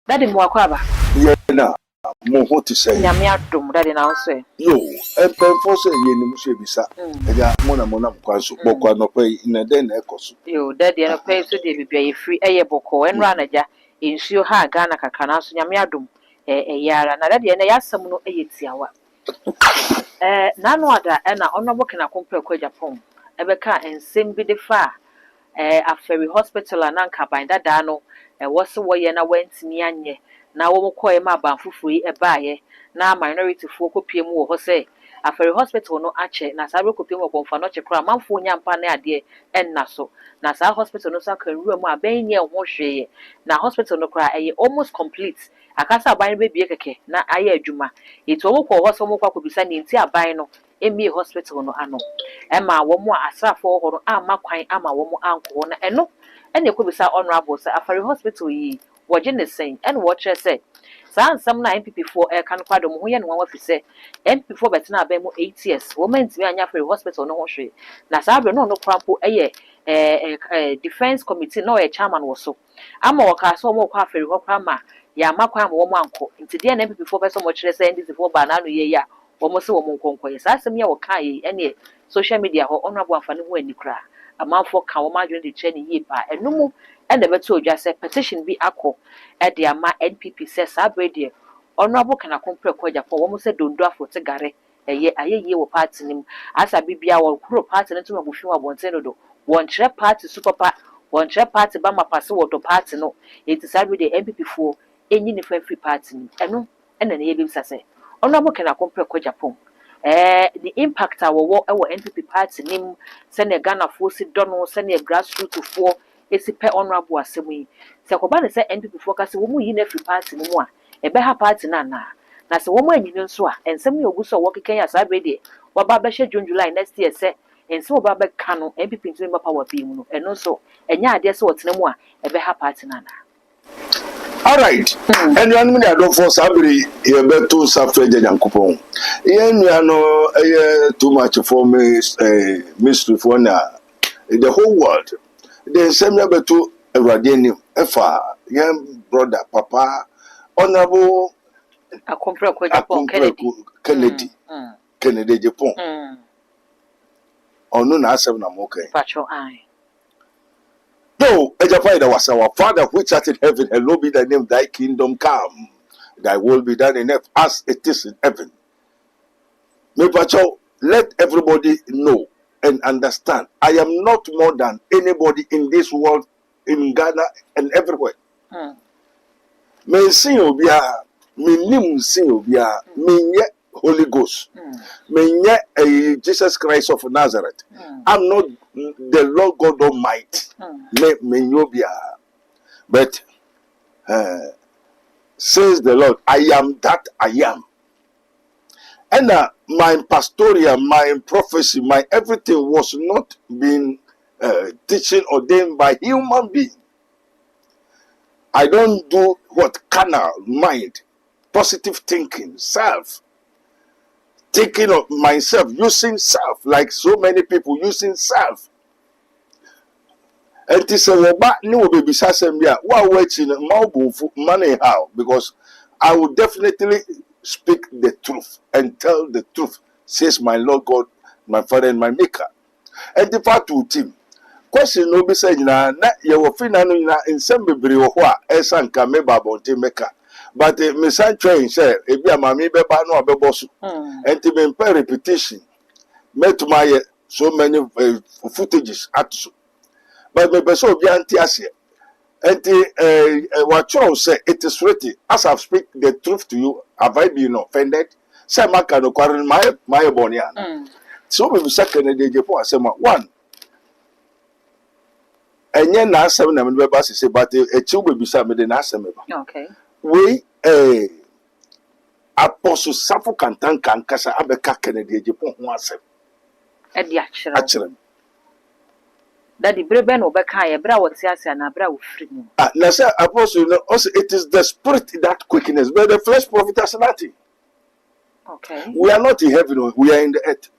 Daddy Mwakwaba. Yeah, na. Mo ho to say. Nyame adom daddy na so. Yo, penfo say ye ni musu ebisa. Eja mo na mkwanso. Bokwa no pay na den na ekoso. Yo, daddy no pay so dey bibia ye free eye boko enra na ja. Ensuo ha Ghana kakra na so nyame adom yara na daddy na yasam no eye tiawa. Nanu ada na onobo kena kompre kwa Japan. Ebeka ensem bi de fa Aferi hospital ananka banda da no wose woye na wantimi anye na wo koye ma ban fufui ebaaye na minority fo kopiem wo ho se Aferi hospital no ache na sabe kopiem wo konfa no chekra manfo nyampa na ade enna so na sa hospital no saka nwura mu aban nye ho hweye na hospital no kra almost complete akasa aban be bie keke na aye adwuma eto wo ko ho so mo kwa kobisa ni nti aban no emi hospital no ano ema wo mo asrafo ho no ama kwan ama wo mo anko na eno ene ekobisa honorable say Afari hospital yi woje ne sen ene wo kire say sa ansam na MPP4 kan kwado mo ho ye ne wan wafi say MPP4 betina aban mo 8 years wo mantimi anya Afari hospital no ho hwe na sa abre no krampo eye defense committee no e chairman wo so ama wo ka so mo kwa Afari ho krama ya makwa mo anko nti de na MPP4 beso mo kire say NDC4 ba na no ye ya wo se wo monkonko ye sa asem ye wo kan ye ene social media ho honorable afane ho anikra amanfo ka wo madwen de che ne yi pa enumu ene beto odwa se petition bi akọ de ama NPP se sa brede honorable kana kompre kwa Japan wo se dondo afote gare ayeye wo party nim asa bibia wo kuro party no tuma bufi wa bonten no do won kire party superpa won kire party ba mapase wo do party no eti sa brede NPP fo enyi ne fa free party ni eno ene ne ye bi sase honorable kana kompre kwa Japan the impact our NPP party nim send Ghana fo si dono send grassroots fo esi pe honorable asemu yi se ko ba ne se NPP fo ka se wo mu yi na free party no mu a ebe ha party na se wo mu anyi nso a ensem ye oguso wo keken ya sa brede wo ba be hye June July next year se ensem wo ba be ka no NPP ntimi ba power bi mu no eno so enya ade se wo tena mu a ebe ha party na All right. And you are not for Sabri, you better suffer the Yankupon. You are too much for me, mystery for now. The whole world. Then send me to a Radianium, Efa, young brother, Papa, Honorable Kennedy, Kennedy Japan. Or no, I said, I'm okay. Patrol eye. No, Ejapaidah was our Father which art in heaven, hallowed be thy name, thy kingdom come, thy will be done in earth as it is in heaven. May Pacho, let everybody know and understand. I am not more than anybody in this world, in Ghana and everywhere. May sing obia, may nim sing obia, may Holy Ghost, may Jesus Christ of Nazareth. I'm not the Lord God Almighty. May you be, but says the Lord, I am that I am. And my pastoral, my prophecy, my everything was not being teaching ordained by human being. I don't do what carnal mind, positive thinking, self. Thinking of myself, using self, like so many people using self. And this is no baby sasembia. What watching money how? Because I will definitely speak the truth and tell the truth, says my Lord God, my Father and my Maker. And the part to team. Question no be saying na you will feel in some baby or what else and come about maker. But me san train say ebi amami be ba no abeboso and to be repetition met my so many footages at so but me person obi anti ase and what you say it is written as I speak the truth to you have I been offended say maka no kware my bonian so we second dey Japan say one enye na asem na me be ba say but e chi we bisa me dey na asem ba okay we Apostle Safo Kantan Kankasa Abeka Kennedy Japan ho asem e dia kire Daddy breben obeka ye bra wote ase na bra wo free mu na say apostle no also it is the spirit that quickness but the flesh profits nothing. Okay, we are not in heaven, we are in the earth.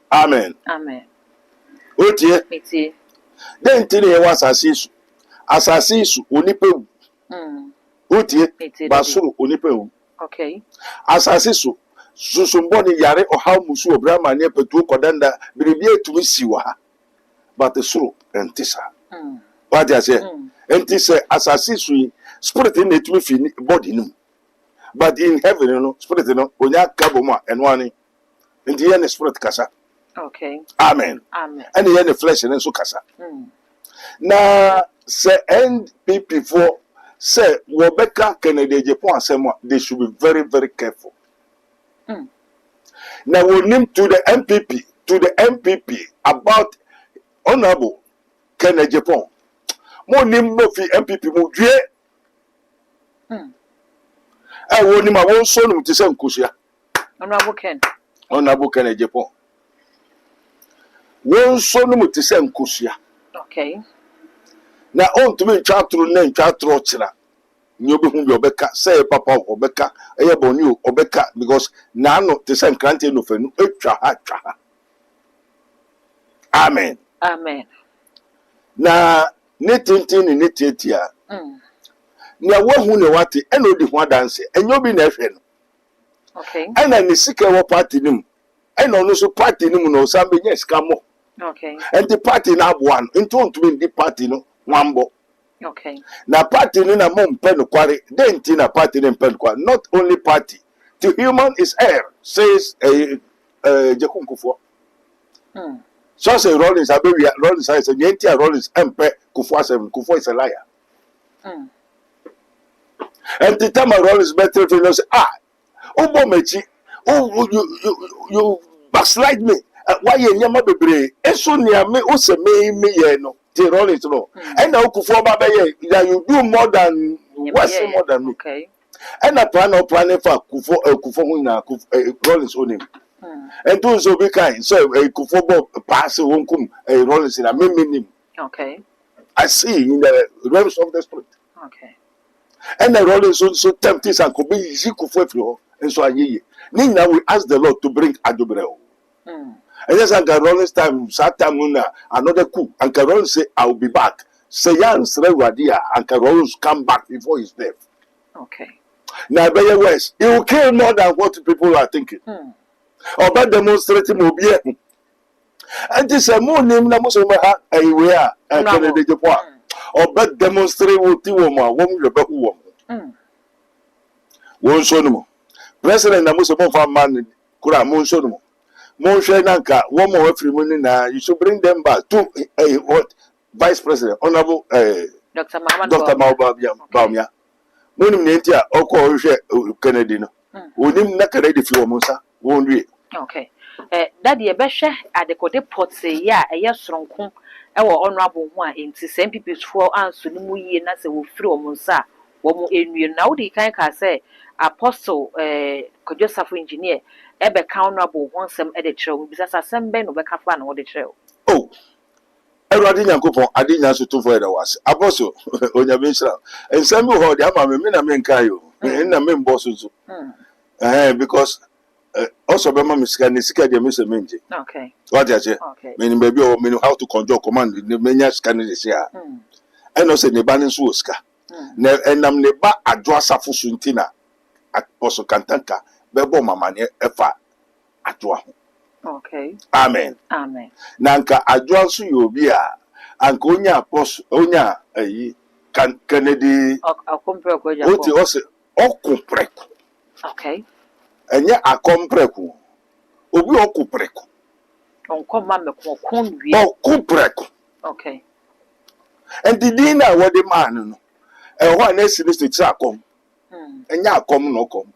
Amen. Otie meti then tell you was assassin onipa Utie Eti basuru onipa hu. Okay. Asase so susumbo ni yare ohaw musu obrama ne petu kodanda biribi etumi siwa ha. But the suru entisa. What I say? Entisa asase so spirit in etumi fi body no. But in heaven no spirit no onya kaboma enwani. Nti ye ne spirit kasa. Okay. Amen. Amen. And ye ne flesh ne so kasa. Na se NPP for say Wobeka Kennedy Japan asema they should be very very careful. Now we name to the MPP about Honorable Kennedy Japan. Mo nim no fi MPP mo due. Wo nim a won so no te se nkosia. Honorable Kennedy Japan. Won so no te se nkosia. Okay. Na on to me chatro na chatro chira. Nyobe hu bi obeka say papa obeka eye boni obeka because na no te say nkrante no fanu etwa ha. Amen. Amen. Na netintin ni netiatia. Na wahu ne wate ena odi ho adanse enyobi na ehwe no. Okay. Ena ni sika wo party nim. Ena ono so party nim no sambe nya sika mo. Okay. And the party na aboa no nto onto me di party no wambo. Okay. Na party ni na mo mpe no kware denti na party ni mpe no kware not only party to human is air says Jekunkufo. So say Rollins abewia Rollins say nyenti a Rollins mpe Kufo asem Kufo is a liar. And the time Rollins better to know say obo mechi you backslide me why ye nyama bebre eso nia me o se me ye no the Rollins no and now Kufo ba be that you do more than what's more than me. Okay. And a plan for Kufo na Rollins on him. And those will be kind. So a Kufo pass won't come a Rollins in a minimum. Okay. I see in the realms of the spirit. Okay. And the Rollins also tempted and could be easy Kufo and so I ye. Now we ask the Lord to bring Adobreo. And yes, and Rollins time, Satamuna, another coup, and Rollins say, I'll be back. Say, Yan Srewadia, and Rollins come back before his death. Okay. Now, by your words, it will kill more than what people are thinking. Or by demonstrating Mobia. And this a more name, Namusoma, a way, and Kennedy Japan. Or by demonstrate with the woman, woman. One sonomo. President Namusoma man, Kura Moon Sonomo. Monshe Nanka, one more free money now. You should bring them back to a what Vice President, Honorable Dr. Baumia. Monim nentia oko hwe Kennedy no. Onim na Kennedy fi omunsa wonwie. Okay. Daddy e behwe adekode pot say ya eye soronko e wo honorable ho a enti se MPP fo anso ni mu yie na se wo firi omunsa wo mu enwie na wo di kan ka say apostle Kojosafo engineer e be ka honorable ho nsem e de kire wo bisasa sem be no be ka fa na wo de kire wo. Oh. Everybody nyankopon ade nya so to for the was. Apostle Onyabensra. Ensem bi ho de ama me na me nka yo. Na me mbo so. Because also be ma misika ni sika de me se menje. Okay. What you say? Okay. Meaning baby or meaning how to conjure command the menya sika ni se a. And also ne ba ni so sika. Na enam ne ba adwo asafo so ntina apostle kantanka be bo mama ne efa adwo ho. Okay. Amen. Amen. Nanka adwansu yobi a anka onya apostle onya Kennedy Akompreko Japan. oti ose okompreko. Okay. Enye akompreko. Obi okompreko. Onkoma me konwi. Okompreko. Okay. And the dinner what the man no. E ho na esi ni ti akom. Enye akom no kom.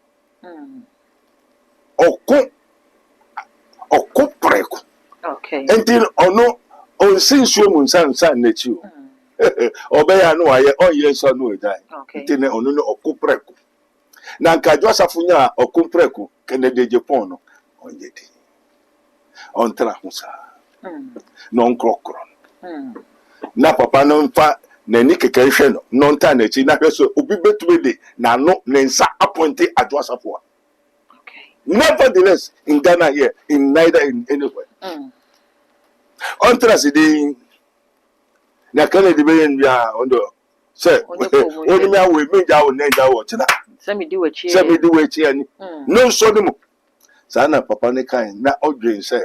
Okompreko. Okay. Until ono on sinsuo mu nsan na chi o. Obeya no aye oye so no edai. Until ono no okompreko. Na nka Joseph nya okompreko Kennedy Japan no onyedi. Ontra husa. Non krokro. Na papa no mfa na ni keke hwe no non ta na chi na hwe so obi betume de na no ne nsa appointed Joseph wa. Nevertheless, in Ghana here, in neither in anywhere. On trust the na Kennedy be on the Say, only me we me jaw ne jaw china. Send me do a cheer. Say me do we chi no so dem. Sana papa ne kan na odwen say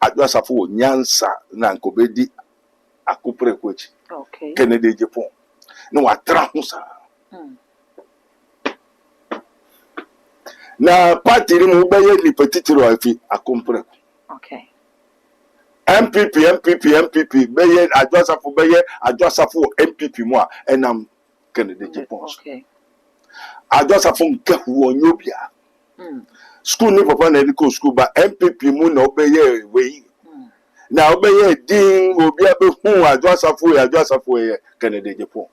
adwasafo nyansa na nkobedi akopre kwachi. Okay. Kennedy Japan. No atra ho sa. Na party mu beye ni petitiro afi akompre. Okay. MPP beye adwasafo MPP mu a enam Kennedy Japan. Okay. Adwasafo nkahu onyobia. School ni papa na ediko school ba MPP mu na obeye we. Na obeye din obi abehu adwasafo ye Kennedy Japan.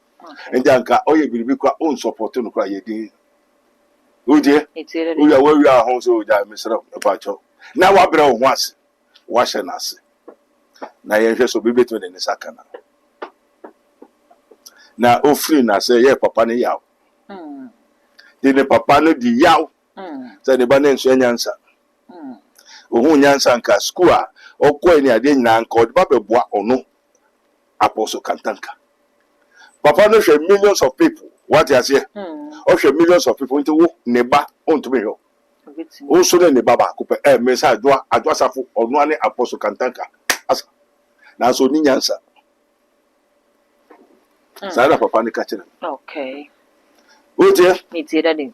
Nti anka oye biribi kwa on support no kwa ye din. Uje? Uya we ahon so ja misra pacho. Na wa bre ho ase. Wa hye na ase. Na ye hwe so bibetu ne sakana. Na ofri na se ye papa ne yaw. Di ne papa no di yaw. Say ne ba ne nso nyansa. Ohun nyansa nka school a okọ ni ade nyina nka odi ba beboa ono Apostle Kantanka. Papa no hwe millions of people. What you say? Hwe millions of people into ne ba onto me yo. O so ne ba ba ko pe me say adwasafo ono ane Apostle Kantanka. Asa. Na so ni nyansa. Sara papa ne ka kire. Okay. Oje? Me tie daddy.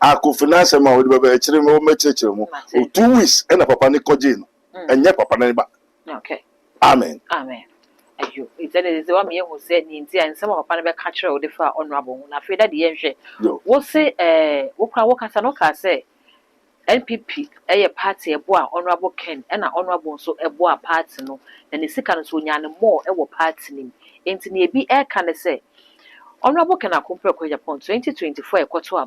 Akofina sema odi baba e kire me o mechechire mu. 2 weeks e na papa ne koje no. Enye papa ne ba. Okay. Amen. Amen. Ayo, it's what me who said Ninja and some of Panama catcher or the far honorable. I feel that the engine. What say, what can Sanoka say? NPP, a party, a boy, honorable Ken, and an honorable so a boy party no, and the second so yan more, a party name. Ain't near be air can say. Honorable can I compare upon 2024 a quarter.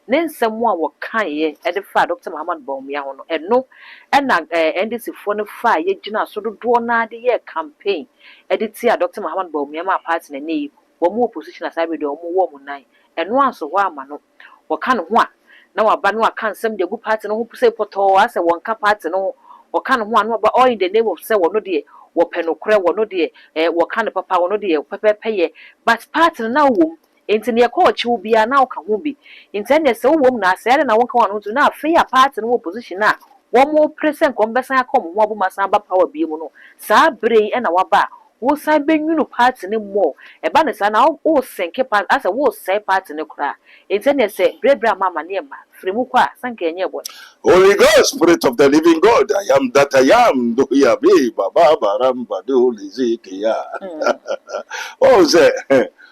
Then someone will kind at the far Dr. Muhammad Bawumia and no, and this is for the fire, Jina, so do na the year campaign. Edit here, Dr. Muhammad Bawumia, party and name, one more position as I would do more woman night, and once a while, man, what kind of one? Now a banner can't send the good party no who say poto as a one cup party no, or kind of one, but all in the name of say one no dear, or penocre one no dear, what kind of papa one no dear, pepper pay, but party now womb. Into near coach will be a now can be. Intended so woman, I said, and I won't come on to now, fair part and more position now. One more present conversation come, Wabu Masamba power be mono. Sa bray and our bar. Was I been you parts any more? A banner son, I'll all sink part as a was say part in the cry. Intended say, Brebra Mamma near ma, Fremukwa, sank a near one. Holy Ghost, Spirit of the living God, I am that I am. Do ya be, Baba Baramba, do Lizikia. Oh, say,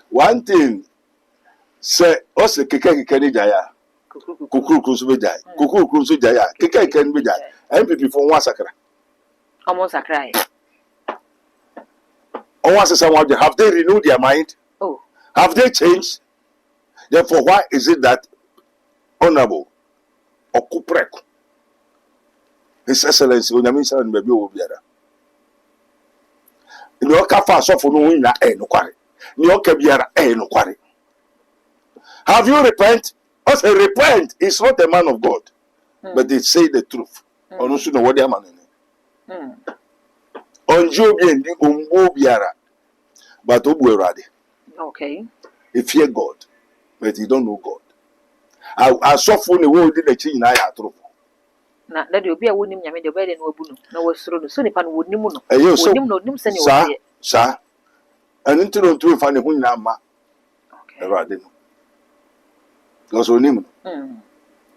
one thing. Say, also keke keni jaya. Kukuru kunsu be jaya. Kukuru kunsu jaya. Keke keni be jaya. MPP for one sakra. Almost a cry. Have they renewed their mind? Oh. Have they changed? Therefore, why is it that Honorable Okuprek, His Excellency, Onyamisa and Baby Obiara, in your cafe, so for no winner, no quarry. New Kabiara, no quarry. Have you repent? I say repent. He's not a man of God, but they say the truth. Or no know what they are man. On Jobian, the Umbobiara, but Obuerade. Okay. He fear God, but he don't know God. I saw for the world in the chin. I had trouble. Now that you'll be a winning Yammy the wedding no bunu, no was through the Sunipan would Nimuno. And you so no send you, sir. And into to find a Hunama. Okay. Because we need.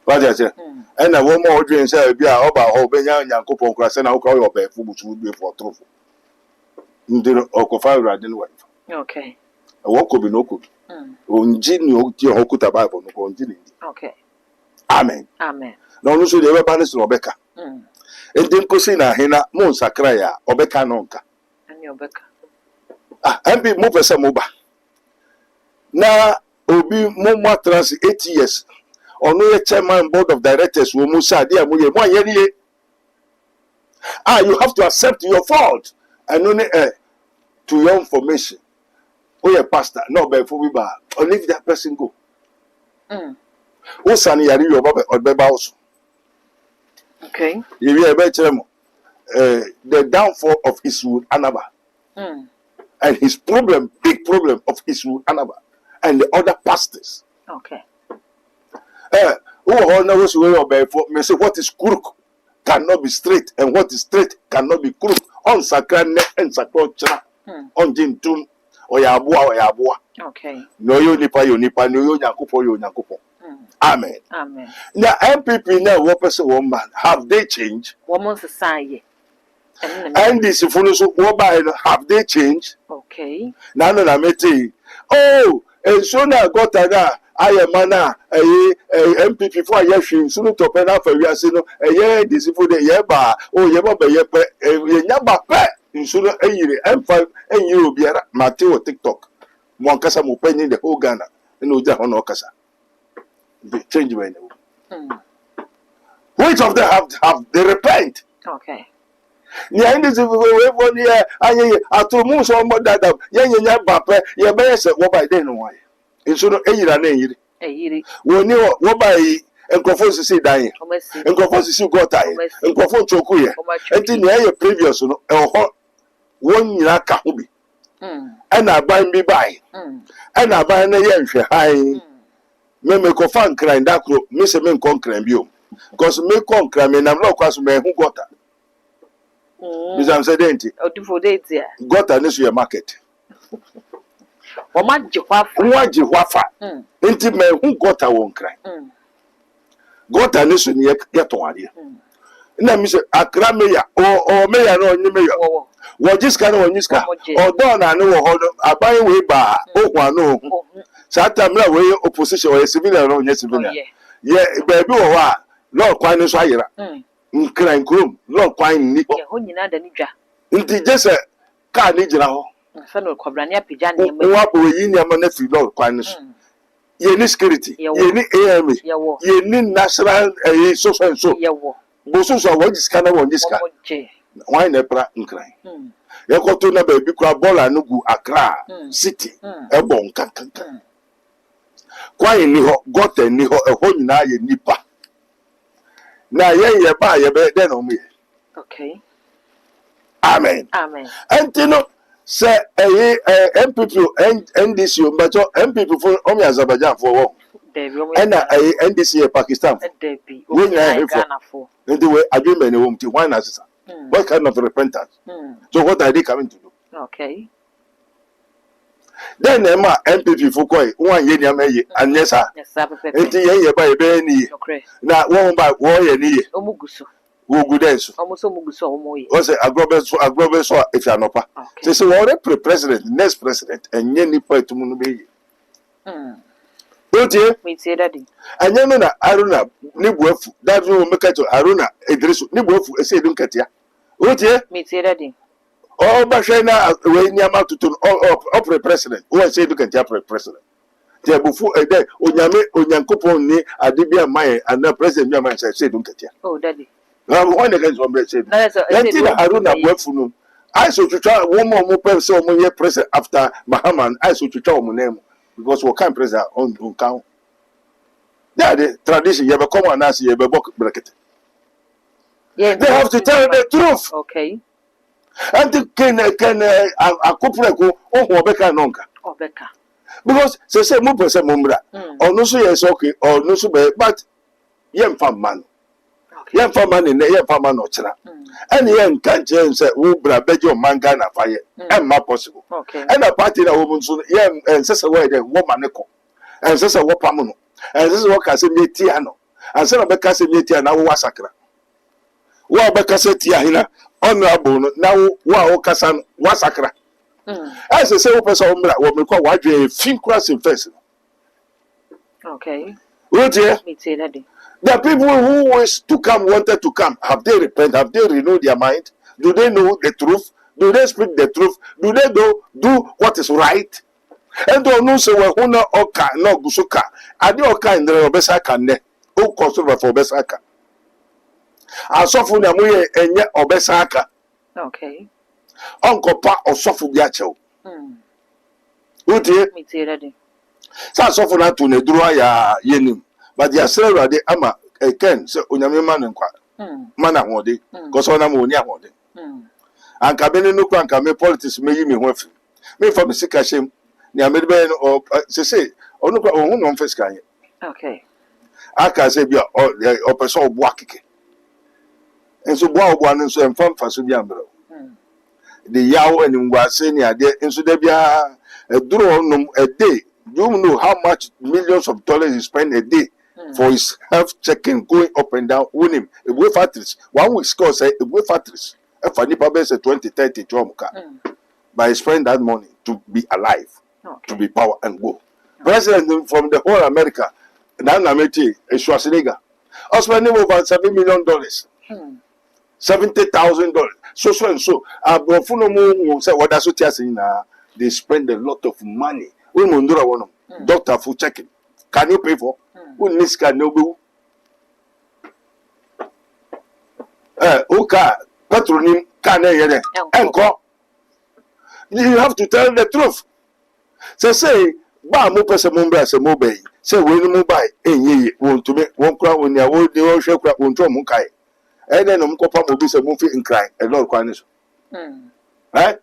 What I say, and a woman ordering say, "Be a oba or Benyan Yankopon class and I'll call your bed food would be for truth." Into Okofa Radin wife. Okay. A walk could be no cook. Unjin your Hokuta Bible, no continue. Okay. Amen. Amen. No, no, so they were banished Rebecca. And then Cosina Hena, Monsa Craya, Obeka Nonka. And your Becca. And be more person moba. Now, Obi Momo trans 8 years. Or no chairman board of directors will Musa dear Muye 1 year. You have to accept your fault and only to your information. Oh, yeah, pastor, no, but for we bar or leave that person go. Oh, Sunny, are you or Beba also? Okay. You hear better the downfall of Eastwood Anaba. and his problem, big problem of Isu Anaba and the other pastors. Okay. Me say what is crook cannot be straight, and what is straight cannot be crook. On sakran and sakrocha, on jintum, or yabua. Okay. No, you nipa, no, you nyakupo. Amen. Amen. Now, MPP now, what person, woman, have they changed? Woman's society. And this have they changed? Okay. Now, no, meti. Oh, and so now got that. I am mana a MPP for a year, soon to pen up a year, a year, this for the year bar, oh, yaba pet, in sooner a year, M5, and you will be a Mateo TikTok. Moncasa Mupeni, the whole Ghana, and Uja Honokasa. Change my name. Which of them have they repent? Okay. The end is 1 year. I told Moose on that. Yan Bape, your best what by then. Why? It's so a year. When you what by and Crawford to see dying, and Crawford to see got time, and Crawford Chokuya, and in the previous 1 year Kahubi. And I buy me by, and I buy a year high. Me ko fan cry that crow, me se me kon cry bio. Because me kon cry me na not kwaso me hu gota. Because I'm saying Odifo date ya. Gota nesu your market. Oma jihwafa. Nwa jihwafa. Enti me hu gota won cry. Gota nesu ni ye ton ade. Na mi se akra me ya o me ya no onye me ya. Wo jiska na onyiska. Odo na ne wo hodo aban we ba ohun anu ohun. Satan mla we opposition or civilian or civilian. Yeah, baby or Lord Quine so ayera. Nkran krom, Lord Quine ni. Ye ho nyina da ni dwa. Nti je car ni jira ho. Fa no kwabra ne apija ne ma. Wo abo yi ni ama na fi Lord Quine so. Ye ni security, ye ni AMA, ye ni national so and so. Ye wo. Bo so wo jiska na wo jiska. Why na pra nkran. Ye ko to na baby kwa ball anu gu Accra city. E bon kan. Kwai ni ho gote ni ho eho nyina ye nipa na ye ba ye be de no me. Okay. Amen. Antino say MPP NDC mbacho MPP for omi Azerbaijan for wo and NDC Pakistan we na Ghana for the way agreement ni wo why na sisa what kind of repentance so what are they coming to do? Okay. Then Emma MPP for koi 1 year nyamaye anyesa enti ye ba e be ni na won ba wo ye ni omuguso wo gudenso omuso omuguso omoye o say agrobe so if you anopa say we president next president enye nipa etumu no be otie me tie daddy enye no na Aruna ni buafu that no make to Aruna Idrisu ni buafu ese dun katia otie me tie daddy oh bashena we nyama tutun opre president o say do katia president tie bufu ede onyankopon ni adibia mai and president mi mai say do katia oh daddy when the guys ombre say na Aruna buafu no I so to try one more person so mo president after Mahaman I so to try mo name because we can't president on count that the tradition you be come and ask you be book bracket they have to tell the truth. Okay. And can a couple of Obeka nonka. Obeka. Because say mo person mumbra. Or no so yes okay or no so but yem fam man. Yem fam man in yem fam man ochra. And yen can't change say wo bra bejo manga na fire. And ma possible. Okay. And a party na woman so yem and say where the woman ko. And say what pamuno. And this is what can say me tiano. And say Obeka say me tiana wo wasakra. Wo Obeka say tia hina. Honorable now wa okasan wasakra as say we person umra we me kwa wadwe fin cross in face. Okay. Otie me say daddy the people who wanted to come, have they repent, have they renewed their mind, do they know the truth, do they speak the truth, do they do what is right? And don't know so we huna oka no gusuka ade oka ndre obesaka ne o consider for obesaka asofu na muye enye obesaka. Okay. Uncle pa osofu bi achew. Utie me tie daddy sa asofu na to ne duru ya yenim but ya sere ade ama ken se onyame ma ne nkwa mana hode ko so na ma oni ahode anka bene no kwa anka me politics me yi me ho afi me for me sika shem ni amede be no say onu kwa ohun no mfa sika anye Okay. aka say bia o person obo akeke enso bo obo anu so emfa mfa so bia mbere the yaw and ngwase ni ade enso da bia duro no a day. You know how much millions of dollars he spend a day for his health checking, going up and down, winning. A way factories. 1 week score say a way factories. If I need say 20, 30 jomuka. But he spend that money to be alive, to be power and go. President from the whole America, Nanameti, Schwarzenegger, are spending over $7 million. $70,000. So and so. Say what that's what you're saying. They spend a lot of money. We mundura one doctor for checking. Can you pay for? We need scan no bill. Okay, patronim can you encore? You have to tell the truth. Say, ba mo pese mo mbra se mo bay. Say we no buy enye won to me won kra won ya wo de wo hwe kra won to mo kai. Then no mkopa mo bi se mo fi nkran e lord kwan so. Right?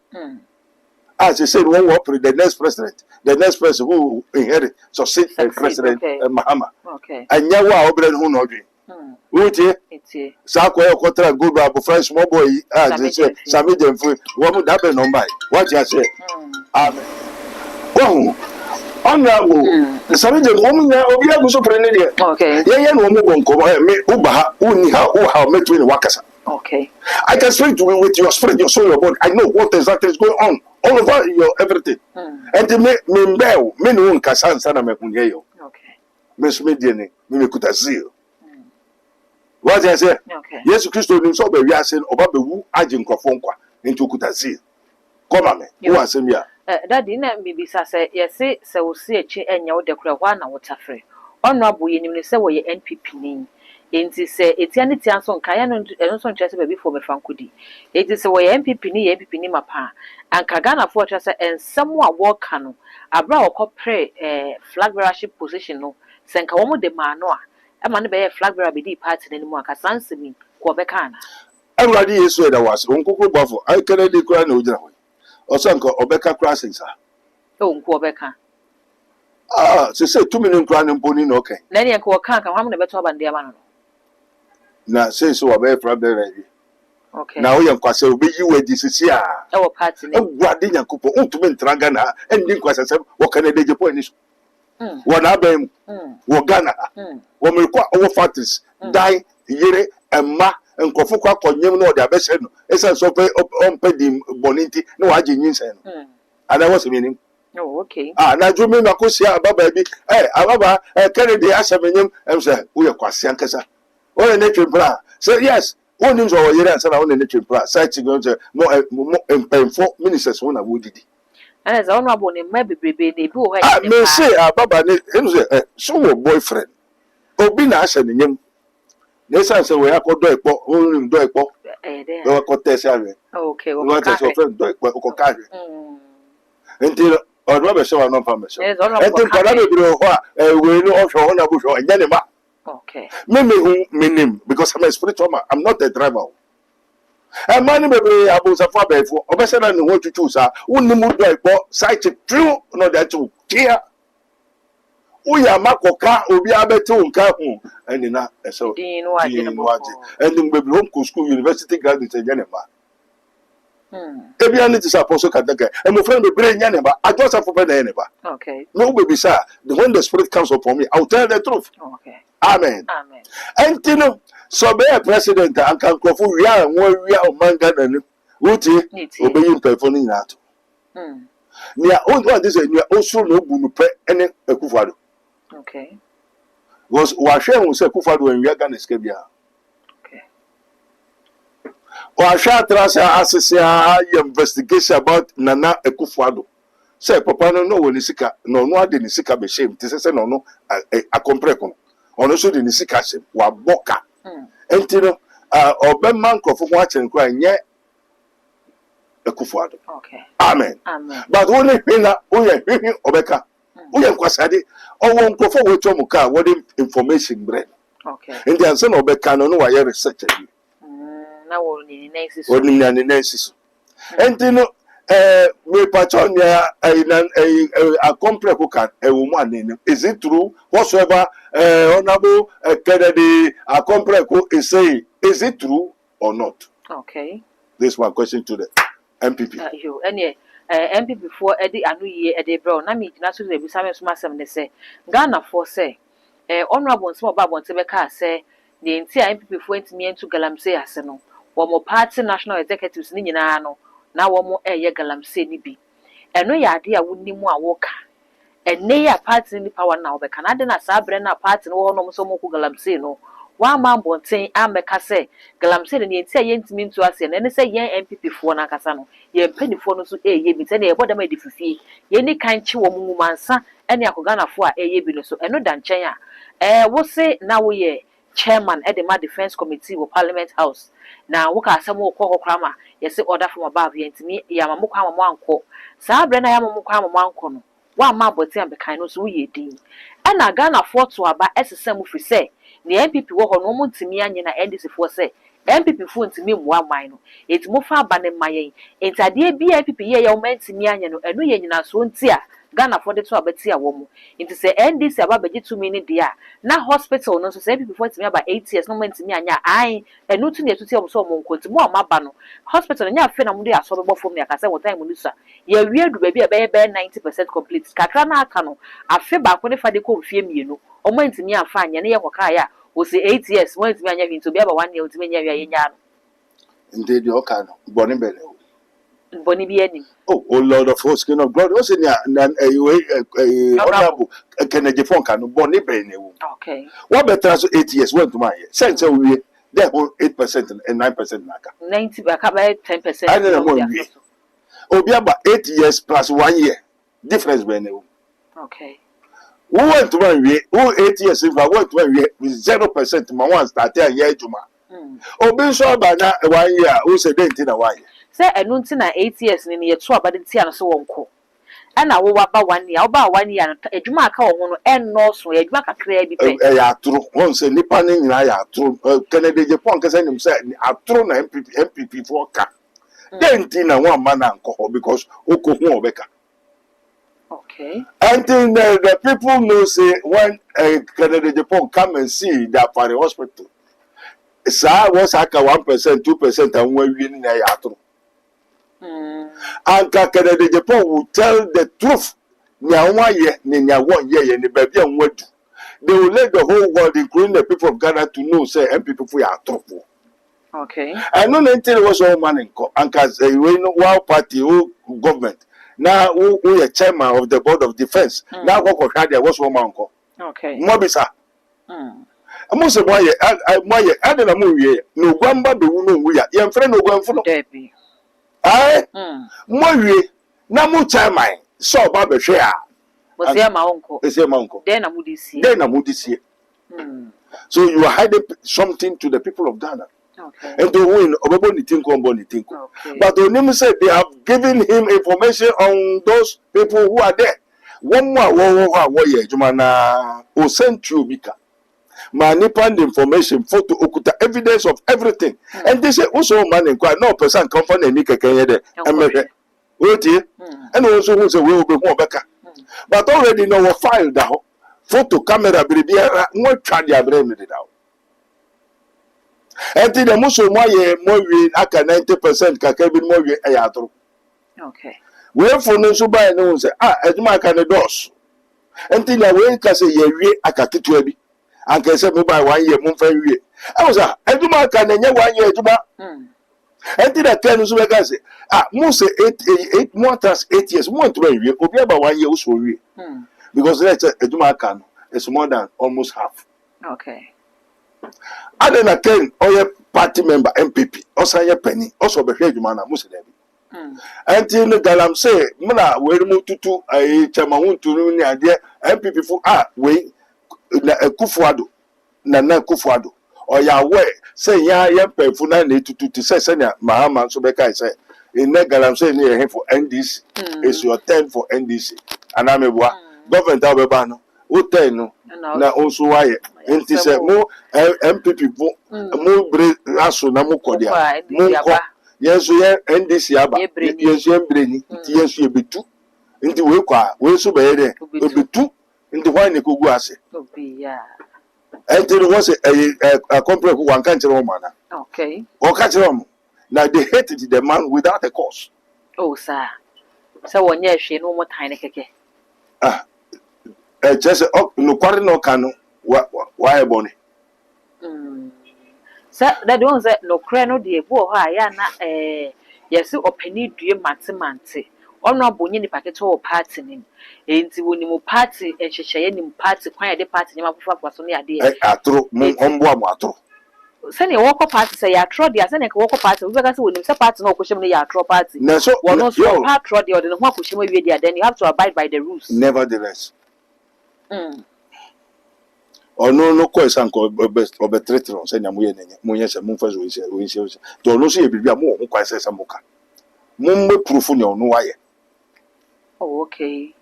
As I said, one work the next president, the next person who inherit succeed President Mahama. Okay. And now we are who not doing. Would you? Sako Kotra go back for small boy as they say, Sami them free. What would happen on by? What you say? Amen. Oh, on now, Sami them woman now, we are so pretty. Okay. Yeah, no one come me Uba, Uniha, who have met in Wakasa. Okay. I can speak to you with your spirit, your soul, your body. I know what exactly is going on. All over your everything. And to me mbeo, me no nkasa sana me kunye yo. Okay. Me smediene, me kutazio. What I say? Okay. Yesu Kristo nim so be wiase oba bewu age nkofo nkwa nti kutazio. Koma me. Wo asem ya. Daddy na bibisa say yesi se wo si echi enya wo de kura hwa na wo tafre. Ono abo yenim ne se wo ye NPP ni. Enti se etia ne tia so nkan ya no so nkyɛ se baabi fo be fankodi. Enti se wo ye NPP ni mapa. Anka Ghana for say ensem a wo ka no abra wo kopre flag bearership position no se nka wo mo de ma no a ma ne be flag bearer be di party n'animu aka sansemi ko be ka na. Awurade Yesu eda was onkokro bafo ai kana de kura na ogyina ho. Oso nka obeka kura sensa. Nko obeka. Se 2 million kura ne mponi na okay. Na ne nka wo ka ho am na beto abande ama no. Na say so obe flag bearer. Okay. Na wo yankwase obeyi wedi sisi a. E wo party ne. Awurade Nyankopɔ ontumi ntraga na endi nkwase se wo kana de jepo ani so. Wo na abem. Wo Ghana. Wo merkwa wo factories dai yere emma nkofo kwa konyem na ode abese no. Esa so pe ompe di boninti na wa agye nyinsen no. Ana wo se menim. Oh, okay. Na jumi na kosi ababa bi ababa Kennedy asamenyem em se wo ye kwase ankasa. Wo ne twempra. Say yes. One names or year and on the nature plus, citing more painful ministers when I would did. And as honorable in maybe they do. I may say, Baba, so boyfriend. Obina sending him. This answer we are called Doipo, only Doipo. Okay, what is your friend Doipo? Until or Robert Shaw, no permission. Until Canada, we know also on a bush or Yanima. Okay. Me because I'm a spiritual man. I'm not a driver. And money maybe I was a father for Obesana and what to choose. Only move to a site true, not that to care. We are Makoka, Obi Abeto, Kahu, and in that. So, and then baby home school university graduate in Yanema. Every is apostle Kataka, and my friend will bring Yanema. I just have to pay the Yanema. Okay. No baby, sir. When the spirit comes upon me, I'll tell the truth. Okay. Amen. Amen. And you know, so be a president and can go for we are manga and Uti, obeying performing that. Near old one is also no bunupe any a kufado. Okay. Was Washa was a kufado and we are going to escape ya. Okay. Washa Trasa assess investigation about Nana Ekufado. Say, Papa no when Nisika, no, didn't Nisika be shame. This is no, a comprecon. Also the Nisikashe wa boka. Entino Obeman Kofu watching crying yet a kufado. Okay. Amen. Amen. But only Pina, Obeka, Kwasadi, or one Kofu with Tomuka, what information bread. Okay. And the answer Obeka no wire research. Now only Nancy. Only Nancy. Entino me pachonia a complex can a woman. Is it true? Whatsoever Honorable Kennedy a complex is saying, is it true or not? Okay. This is my question to the MPP. You any MPP for Eddie Anu ye Eddie Brown. I mean, that's what they be some some they say. Ghana for say, Honorable small Babon Tebeka say, the entire MPP for me into Galamsey Aseno. One more party national executives Ninano, now one more Galamsey Nibi. And no idea wouldn't need more walker. And nay a party in the power now, the Canadian as Sabrina party no one so more Galamsey no. One man won't say, I'm a casse, Galamsey and the entire yen to mean to us, and then say, young MPP for Nakasano. Ye penny for so ye be any about the medifi. Ye kind chiw woman, son, and Yakogana for a ye be so, and no dan chaya. What say now we chairman at the Mad Defense Committee of Parliament House. Now, what are some more call crammer? Yes, order from above ye to me, Yamamukama Manco. Sabrina Yamamukama Manco. One man but the kind of we deem. And I Ghana for to about SSM if say. The MPP walk on no to me and you end this for say. MPP phone to me 1 mile. It's more far than my it's a dear BIPP ye meant to me and no yen as one tear. Ghana for the 2 betia woman. It is a end this about 2 minutes dear. Now hospital no so say before to me about 8 years no meant to me and I and no to near to tell someone to more mabano. Hospital and ya fin am there so for me I say what time will lose. Ye weird baby a 90% complete. Katrana cano. I feel back when if I call fame you know. O meant to me and fine and wakaya was the 8 years when to me to be about 1 year to me yan. Indeed, you can Bonnie Belly. Bonnie Bieni. Oh, Lord of hosts, King of God, was in honorable Kennedy Fonka, Bonnie Belly. Okay. What better 8 years went to my sense we there 8% and 9% naka. 90 back by 10%. I don't know. Obi about 8 years plus 1 year. Difference Benny. Okay. Who went to 1 year? Who 8 years if I went to 1 year with 0% my one started a year to my. Obi so about 1 year, who said in a 1 year. Say a nuntina 8 years in your 2 about the tea and so on. And I will about 1 year, about 1 year, a Jumaka or and no so a Jumaka create true. Once a Nippon in I true. Kennedy Japan can send himself. I thrown MPP for car. Then Tina 1 man alcohol because Oko Becca. Okay. And then the people know say when Kennedy Japan come and see that for the hospital. Sir was like 1%, 2% and when we in a true. And Kennedy Japan will tell the truth. Nya 1 year, nya 1 year, and the baby and what they will let the whole world, including the people of Ghana, to know say and people for are truthful. Okay. I know until it was all man in court, and because we know one party, who government. Now we are chairman of the board of defense. Now what there was one man call. Okay. Mobisa. I must say why I don't know no gamba be no we are. Your friend no go for Debbie. Aye. Moye. Na mo chairman. So Baba share. Was there my uncle? Is your uncle. Then I would see. Then I would see. So you are hiding something to the people of Ghana. Okay. And to win, okay. But the name said they have given him information on those people who are there. One more warrior, Jumana, who sent you Mika. Manipan information, photo, okuta, evidence of everything. And they say also man inquire, no person come from Nika Kenya. Wait here. And also who say we will be more better. But already know a file down. Photo camera, baby, what try their brain it out. And the Musso Moye Moye aka 90% Kakabi Moye Ayatro. Okay. Where for no so by no say, Edma can a dos. And till I went to say, ye aka titwebi. And can say, by 1 year, Mumfa. I was a Edma can a 1 year to and till I tell you, so I say, most 8 more than 8 years, more to you, or about 1 year also. Because that's Edma can, it's more than almost half. Okay. I then attend all party member MPP, also your penny, also be head man, Muslim. Until the Galam say, Muna, where move to a chairman to the idea, MPP for way Kufuado, Nana Kufuado, or Yahweh, say, ya pay for 9 to say, Senya, Mahama, so Becca say, in the Galam say near him for NDC, it's your turn for NDC, and I'm a government of Bano, who tell no, now also why. Enti se mo MPP mo bre aso na mo kodia mo ko Yes, yeah, NDC aba. Yebreni. Yes, yeah, breni. Yes, you be two. Into we kwa, we so be there. We be two. Into why ne kugu ase. Obi ya. Until was a complex one country woman. Okay. Or catch them. Now they hated the man without a cause. Oh sir. So one year she no more tiny keke. Ah, just up no quarter no cano. Why bonny? Sir, that don't say no crano de bo ha ya na yes openi due matemante. Ono abonye ni packet o party nim. Enti woni mu party ehhehye ni mu party kwan ya de party nyama fufa so ne ade. Atro mo ombo am atro. Sani woko party say ya tro dia sani ka woko party we ka say woni say party no okohye mu ya tro party. Na so wono so patro dia odene ho akohye mu wie dia then you have to abide by the rules. Nevertheless. No question ko obetretre say nyamu ye nenye munye se munfa zo ise to no so ye bibia mo ho kwase se muka mo proof ne ono waye. Oh okay.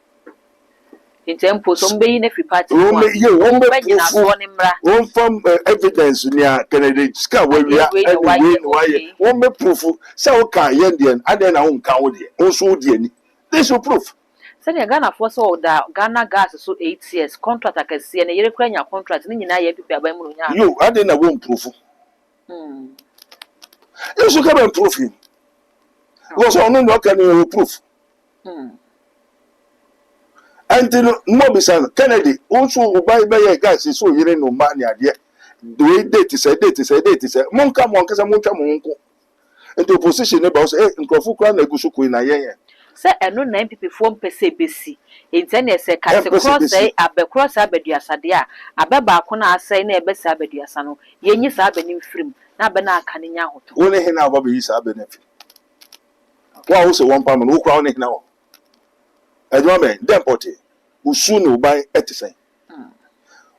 In tempo so mbe yi na free party o me ye o mbe proof o from evidence near Kennedy ska wawia anyway waye o me proof say o kan ye ndien ade na ho nkan wo de o so de ani this is proof. Sani Ghana for so da Ghana gas so 8 years contract akase na yere kwanya contract ni nyina ye pipi aban mu nya. Yo ade na wo proof. You should come and proof him. Because ono no can you proof. Until no be san Kennedy also buy gas so yere no man ya de. The date say mon ka mon kasa mon twa mon ko. Into opposition ne ba so nkrofo kra na egusu ko na yen. Say eno na MPP form pese besi intene se kase cross say abe cross abeduasa de a abe ba ko na asai na ebe sa abeduasa no yenyi sa abe nim frim na abe na aka ne nya hoto woni he na aba be yi sa abe na fi wa wo se one pound no kra woni he na wo edwa me dem poti usu ni uban etisen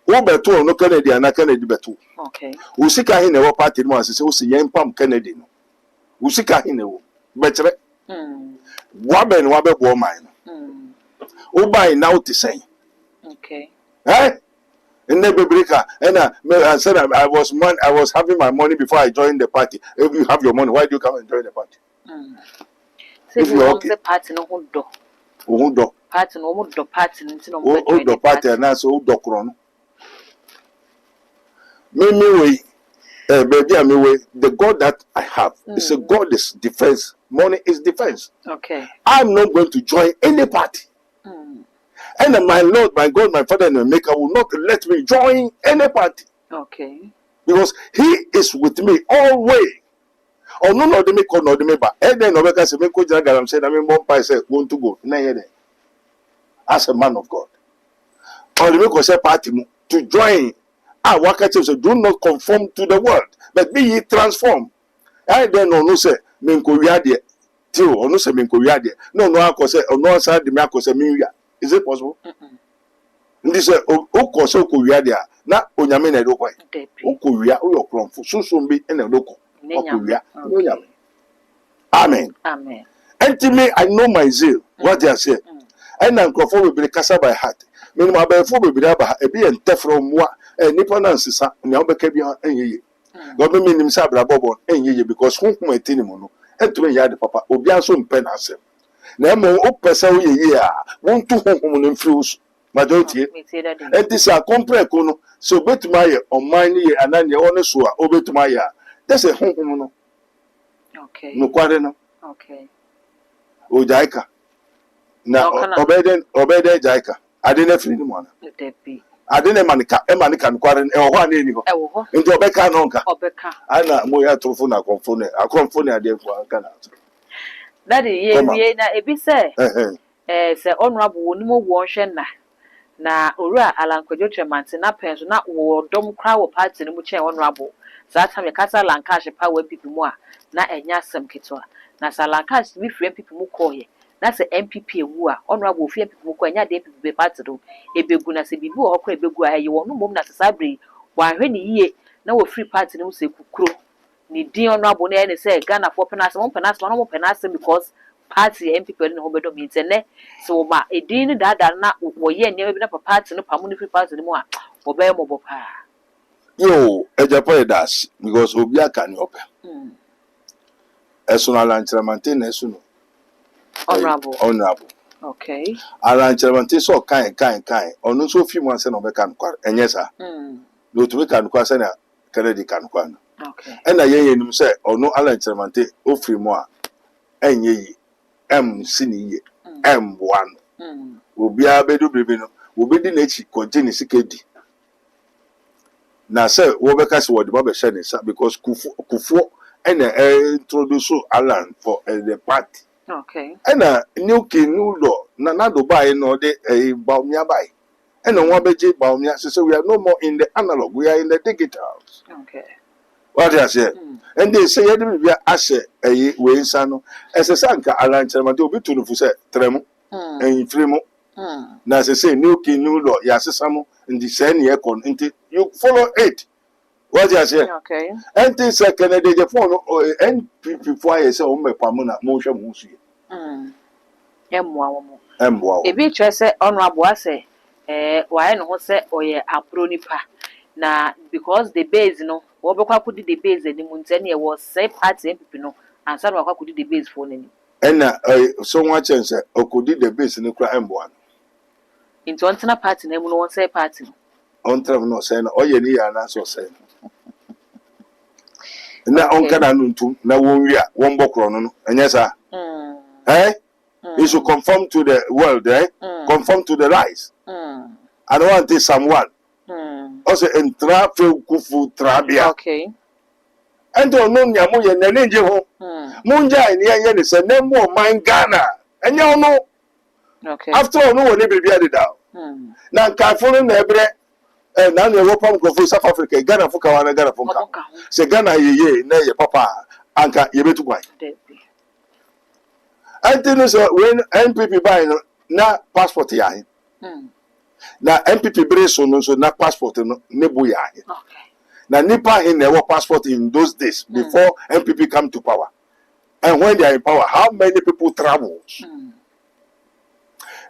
wo beto no Kennedy na Kennedy beto okay usika he na wo party mo asese wo se yen pam Kennedy no usika he na wo betre waben wabe bo man o buy now to say okay in the Biblica and I said I was having my money before I joined the party. If you have your money, why do you come and join the party? If you want the party no do party no do party no do party and so do kron me way baby me way the God that I have is a God is defense. Money is defense. Okay. I'm not going to join any party. And my Lord, my God, my Father and my Maker will not let me join any party. Okay. Because He is with me always. Oh no, they make no, they make back. And then Obeka say, "Make Koji Nagaram said, I mean, Bompai said, want to go." As a man of God, or they make say party to join. Wakati say, do not conform to the world, but be ye transformed. And then no say. Menkowiade till ono se menkowiade no akose ono sa de me akose menwia is it possible ndi se okose okowiade a na onyame na do kwai okowia oyo kronfo sunsun bi na do ko okowia onyame amen and me I know my zeal what they say and na nkrofo be kasa by heart me no abefo be aba e bi entefro moa nipa na nsisa ne obeka bi anyeye God me nim say abrabobon enyeye because who etini mu no entumi ya de papa obi anso mpe na asem na emo opesa wo yeye a wontu honhom no mfiri us majority enti sa compare ko no so betuma ye online ye ananye one so a obetuma ye that's a honhom no okay no kware no okay o jaika na obeden jaika ade na firi ni mo na depi adene manika nkware ho ana eni ho nti obeka no nka ana mo ya trofo na akonfo ne ade kwa aka na daddy ye na ebi se se honorable wonimu wo hwe na owura alankwajo tremante na penso na wo dom kra wo party no mu chen honorable that time kasa lankash power pipi mu a na enya sem ketwa na salankash bi free pipi mu koye na se MPP ewu a honorable ofie pipi mu ko enya de pipi be party do ebegu na se bibi wo kra ebegu a ye wo no mom na se sabre wa hwe ni yie na wo free party no se kukuro ni din honorable na ene se Ghana for penance mo penance because party MPP no hobedo mi ntene so ma edin da na wo ye ne bi na party no pamu ni free party no mu a wo be mo bo pa yo ejapo das because obi aka ni ope esono alanchramante na esono honorable okay alanchramante so kan onu so fi mu anse na obeka nkwar enye sa no to beka nkwar se na Kennedy kan nkwar no okay na yenim se onu alanchramante ofri mu a enye yi em siniye M1 obi abedu bebe no obi di na echi konje ni sikedi na say wo be kasi wo de ba be share ni sa because kufu introduce Alan for the party okay new king no na Dubai no de baumia bai won beje baumia so we are no more in the analog, we are in the digital. Okay, What I say and they say you be ashe we nsa no esesa nka Alan Chermate obi tunu fu se tremu fremu na say new king new law ya sesamo ndi say na ekon nti you follow it. What I say okay and this Kennedy the phone NPP for I say o me pamu na mo hwe mo su emwa ebi try say honorable say why no say oye apro nipa na because the base no wo be kwa kudi the base ni mu ntani e was say party MPP no and say kwa kudi the base for nani na so one chance okudi the base ni kura emwa into antena party na mu no say party on travel no say na oye ni ya na so say na onka na nuntu na wonwia won bokro no enye sa you should conform to the world, conform to the lies. I don't want to someone. Also, entra kufu trabia. Okay. And don't know Yamu and Nenjo. Munja and Yan is a name more mine Ghana. And you know, okay. After all, no one ever be added down. Now, California, Nebre, and now the European go for South Africa, Ghana for Kawana, Ghana for say Ghana, ye, nay, papa, Anka, you better go. Until when MPP buy na passport ya na MPP brace no so na passport no nebu ya na nipa in the passport in those days before MPP come to power, and when they are in power how many people travel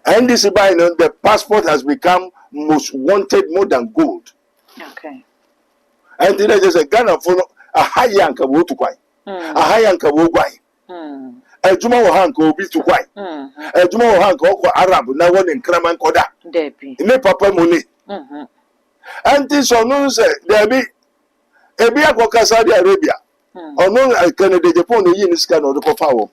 and this by the passport has become most wanted more than gold. Okay, and then there's a Ghana for a high yanka wo to kwai a high yanka wo kwai ejuma wo hanka obi to kwai ejuma wo hanka okọ Arab na won nkraman koda debi ne papa money anti so no say debi ebi akoka Saudi Arabia ono Kennedy Japan no yi ni sika no ko fa wo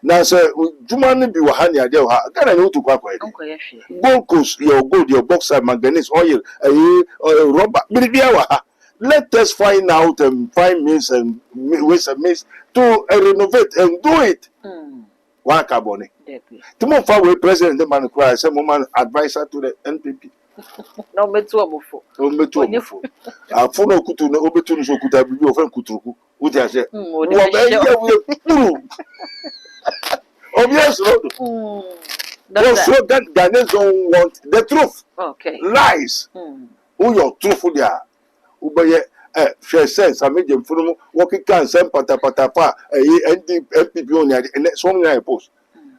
na say juma no bi wo ha ne ade wo ha Ghana ne to kwa kwa gold coast your gold your bauxite manganese oil rubber bibia wa ha. Let us find out and find means and ways and means to renovate and do it. One carbon. Tomorrow, for president, the man cries, some woman advisor to the NPP. No, me too, Mufo. No, me too, Mufo. I follow Kutu, no, Obetun, so could have been your friend Kutuku. Which I said, obvious, so that Ghanaians don't want the truth. Okay. Lies. Who your truthful there? Ubaye share sense amejim funu working can send patapatapa MPP on and so na post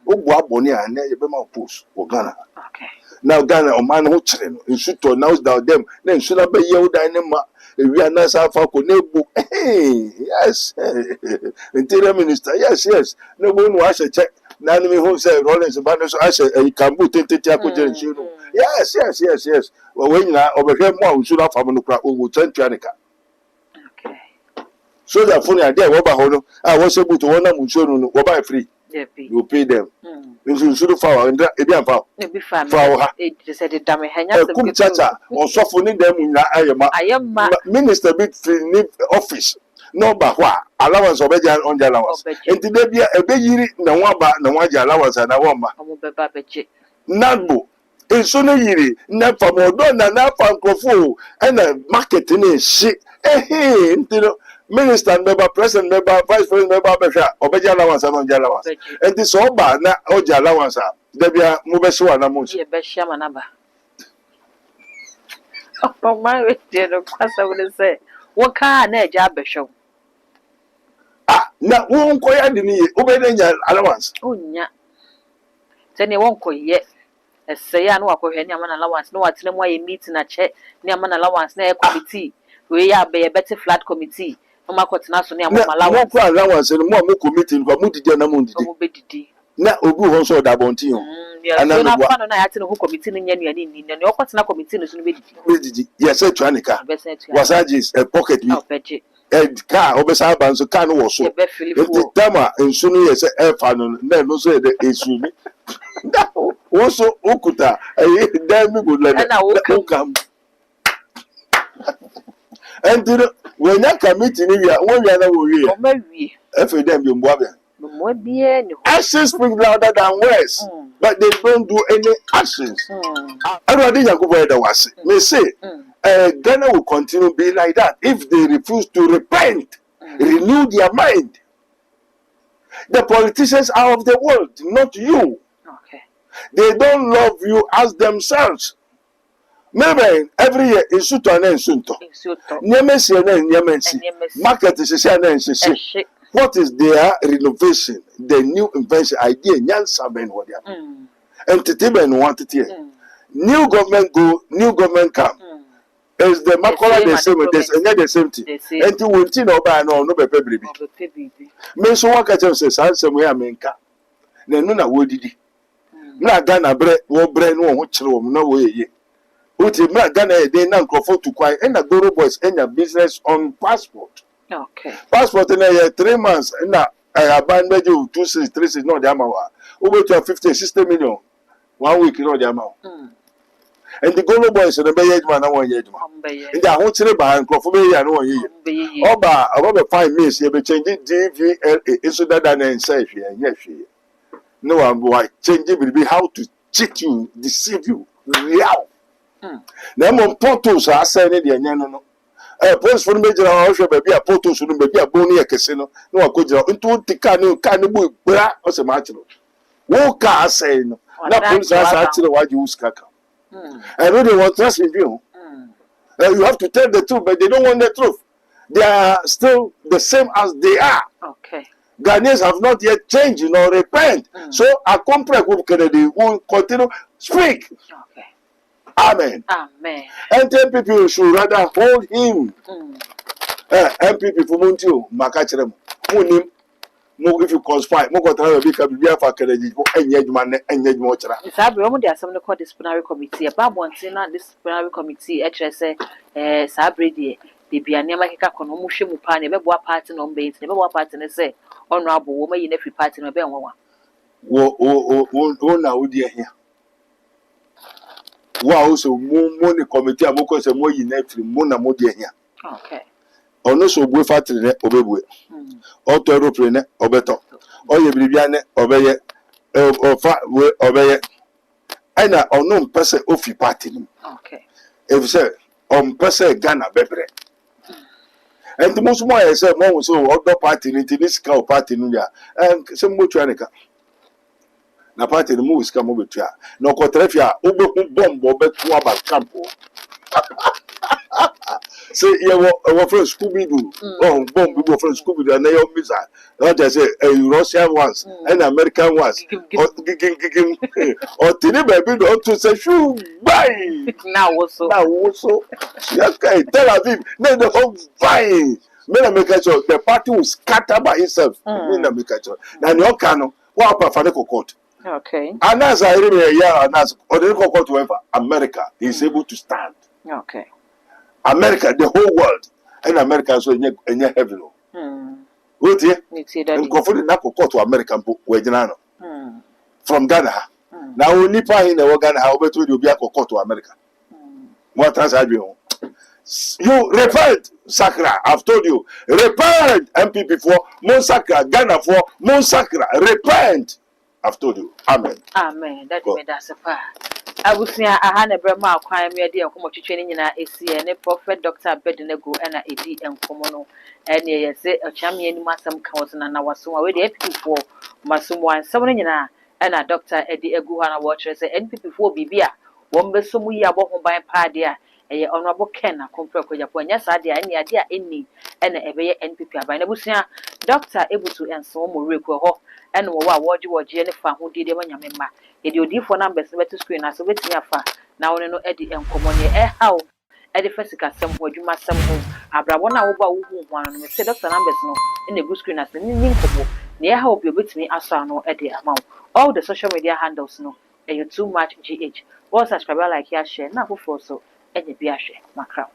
ogbo aboni an e be ma post o Ghana. Okay, now Ghana o man who chere no nsu to now down them na nsu na be ye o dan ma ewi anasa fa ko na egbo yes interior minister yes no bo no ashe check na me who say Rollins ba no so ashe kambu tenteti akojere nsu no yes when na obehwe mo nsu na fa mo no kra o chantuanika. Okay, so that phone are there wo ba ho no wo se buto wo na nsu no wo buy free. You pay them. Nsu no fa wa ndra ebi amfa fa ha e say the dame hanya se kum chacha on so phone dem na ayema minister bit free office no ba ho allowance obeja on the allowance enti de bia ebe yiri na waba na waja allowance na woma omo beba beje nagbo enso no yiri na famodo na fankrofo na market na shi enti minister member president member vice president member besha obeja allowance na oja allowance enti so ba na oja allowance de bia mo be so na mo ye be shama na ba oh my we dey no kwasa we say wo ka na eja besho na won ko ya de ni obedenya allowance onya tene won ko ye ese ya no akohwe ni amana allowance no watene mo aye meeting na che ni amana allowance na e committee we ya be better flat committee no makotena so ne na amomala mo kwa allowance no mo committee no mo didi na mo didi mo bedidi na obi ho so da bontin ho ana ana na me fa no na ya te no committee no nya nuane ni ne okotena committee no so no bedidi didi yes tuanika bese tu wasages a pocket me obeje car obesa ban so car no wo so be filifu the time nsu no yes e fa no na no so de esu mi wo so okuta dan mi go le na wo kam and when you committee ni wia won wia na wo wi o ma wie efe dem bi mboa be mo bie ni ho actions speak louder than words but they don't do any actions everybody yakubo da wase me say Ghana will continue being like that if they refuse to repent, renew their mind. The politicians are of the world, not you. okay They don't love you as themselves. Maybe every year in Sutan and Sunto. Nyemesi and Nyemesi. Market is a what is their renovation, the new invention idea, Nyan Saben what they are. Entertainment wanted here. New government go, new government come. Is the Makola the same? The same thing. And you will see no by no baby. Me so one catch us answer we America. Na no na wo didi. Na Ghana bre wo bre no ho kire wo na wo ye. Uti na Ghana dey na nkofo to kwai and na Goro boys and your business on passport. Okay. Passport na 3 months na aban meju 263 no dey amawa. Over to 50 60 million. 1 week no dey amawa. And the Golo boys and the Bayajman, I want Yajman. And I want to buy and Crawford, I know ye. Oba, I want to find me, see, but change it DVLA, is so that I say, yes, no, I'm white. Change it will be how to cheat you, deceive you, real. Now, on Portos, I say, no. Post for major, I'll show baby a Portos, baby a bony a casino, no, I could go into the canoe, bra, or some match. Walk, I say, no. Not police, I actually why you skaka. I know they want trust in you. You have to tell the truth, but they don't want the truth. They are still the same as they are. Okay. Ghanaians have not yet changed, repent. So a complex group Kennedy will continue speak. Okay. Amen. Amen. And MPP should rather hold him. MPP for Montio, Makachrem, Munim. If you conspire, Mokotra will become the for Kennedy and Yedman and Yedmotra. It's Abraham, there are some called disciplinary committee. About one thing, disciplinary committee, HSA, Sabridi, the Bianamaka Konomushu Mupani, Beboa party on base, never one party, and say, honorable woman in every party in a Benwa. Oh, now, dear here. Wow, so money committee, Mokos and more in every Mona Modia here. Okay. Ono so bue factory obebue auto aeroplane obeto oye biribiane obeye ofa we obeye ana ono mpese ofi party nim okay if say mpese Ghana bebre and most more say mo so other party ni ska party nu ya se mo tuanika na party ni mo ska mo betua na okotrafia obehu bomb obetu aba campo. Say, your friend Scooby Doo, bomb people from Scooby Doo, and they all missile. Not just say, Russian ones and American ones. Or Tini baby, or to say, shoo, bye. Now also, yes, Tel Aviv, then the whole buying. Men American, the party will scatter by itself. Men American, now your canon, what about Fanako Court? Okay. And as I remember, and as or the court, whoever America is able to stand. Okay. America, the whole world, and America so in your heavy low. What here? And go for the Nako to American book, from Ghana. Now, we need in the Ghana, however, to you be a court to America. What has I been? You repent, Sakra. I've told you, repent, MPP for Monsakra, Ghana for Monsakra, repent. I've told you. Amen. Amen. That made us a part. I was near a hand a brema, crime, idea of much training in a CN, Prophet Dr. Bedenego, and a AD and Comono, and yes, a champion, Massam Cousin, and I was so already happy for Masumwa and someone in and a Dr. Eddie Eguana watchers, and people Bibia, one besumu yabo by Padia, a honorable Ken, a compare with Japan, yes, idea, any idea, any, and a very NPP by Nebusia, Doctor able to answer more request. And what you were Jennifer who did when you remember. If you did for numbers, let to screen as a bit near far. Now, no Eddie and Common, how ɛde fa sikasɛm ho adwumasɛm ho abrabɔ no a woba wo hu ho ano no sɛ Dr. Numbers no na egu screen ase ne nkɔmmɔ na ɛha obi obetumi asɔ ano ɛde ama wo all the social media handles no ɛyɛ too much gh wɔn subscribe like ya share na foforɔ so ɛnyɛ bi ahwɛ makra